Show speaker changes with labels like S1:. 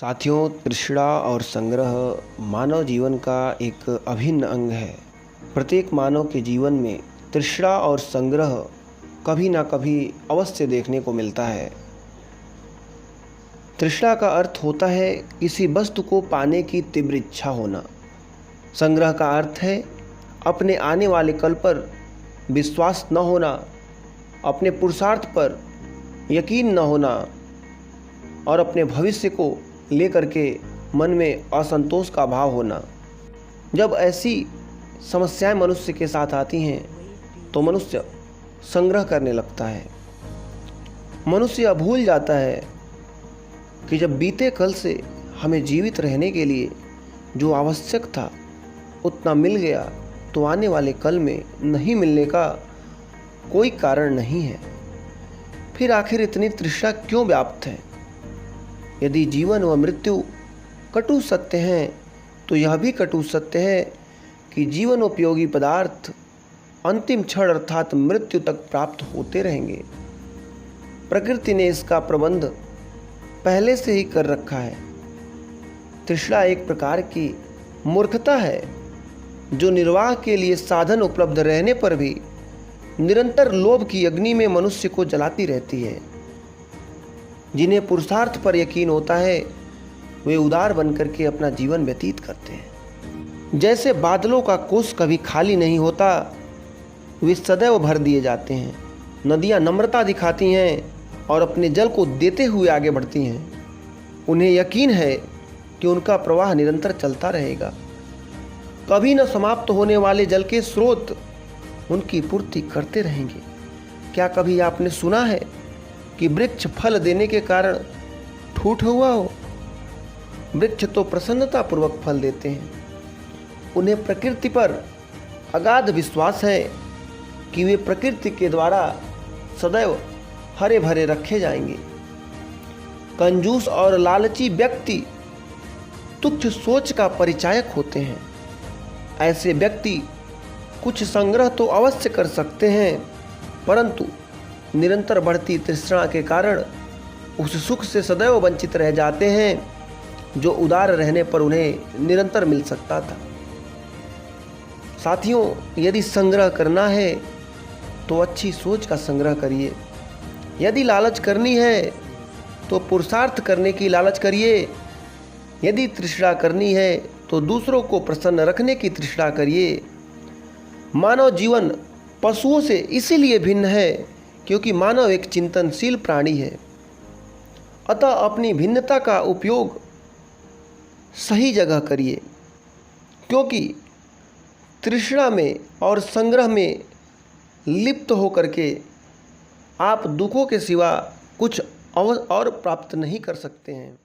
S1: साथियों, तृष्णा और संग्रह मानव जीवन का एक अभिन्न अंग है। प्रत्येक मानव के जीवन में तृष्णा और संग्रह कभी ना कभी अवश्य देखने को मिलता है। तृष्णा का अर्थ होता है किसी वस्तु को पाने की तीव्र इच्छा होना। संग्रह का अर्थ है अपने आने वाले कल पर विश्वास न होना, अपने पुरुषार्थ पर यकीन न होना और अपने भविष्य को लेकर के मन में असंतोष का भाव होना। जब ऐसी समस्याएं मनुष्य के साथ आती हैं तो मनुष्य संग्रह करने लगता है। मनुष्य यह भूल जाता है कि जब बीते कल से हमें जीवित रहने के लिए जो आवश्यक था उतना मिल गया तो आने वाले कल में नहीं मिलने का कोई कारण नहीं है। फिर आखिर इतनी तृष्णा क्यों व्याप्त है? यदि जीवन व मृत्यु कटु सत्य हैं तो यह भी कटु सत्य है कि जीवन उपयोगी पदार्थ अंतिम क्षण अर्थात मृत्यु तक प्राप्त होते रहेंगे। प्रकृति ने इसका प्रबंध पहले से ही कर रखा है। तृष्णा एक प्रकार की मूर्खता है जो निर्वाह के लिए साधन उपलब्ध रहने पर भी निरंतर लोभ की अग्नि में मनुष्य को जलाती रहती है। जिन्हें पुरुषार्थ पर यकीन होता है वे उदार बनकर के अपना जीवन व्यतीत करते हैं। जैसे बादलों का कोष कभी खाली नहीं होता, वे सदैव भर दिए जाते हैं। नदियां नम्रता दिखाती हैं और अपने जल को देते हुए आगे बढ़ती हैं। उन्हें यकीन है कि उनका प्रवाह निरंतर चलता रहेगा। कभी न समाप्त होने वाले जल के स्रोत उनकी पूर्ति करते रहेंगे। क्या कभी आपने सुना है कि वृक्ष फल देने के कारण ठूठ हुआ हो? वृक्ष तो प्रसन्नता पूर्वक फल देते हैं। उन्हें प्रकृति पर अगाध विश्वास है कि वे प्रकृति के द्वारा सदैव हरे भरे रखे जाएंगे। कंजूस और लालची व्यक्ति तुच्छ सोच का परिचायक होते हैं। ऐसे व्यक्ति कुछ संग्रह तो अवश्य कर सकते हैं, परंतु निरंतर बढ़ती तृष्णा के कारण उस सुख से सदैव वंचित रह जाते हैं जो उदार रहने पर उन्हें निरंतर मिल सकता था। साथियों, यदि संग्रह करना है तो अच्छी सोच का संग्रह करिए। यदि लालच करनी है तो पुरुषार्थ करने की लालच करिए। यदि तृष्णा करनी है तो दूसरों को प्रसन्न रखने की तृष्णा करिए। मानव जीवन पशुओं से इसीलिए भिन्न है क्योंकि मानव एक चिंतनशील प्राणी है। अतः अपनी भिन्नता का उपयोग सही जगह करिए, क्योंकि तृष्णा में और संग्रह में लिप्त होकर के आप दुखों के सिवा कुछ और प्राप्त नहीं कर सकते हैं।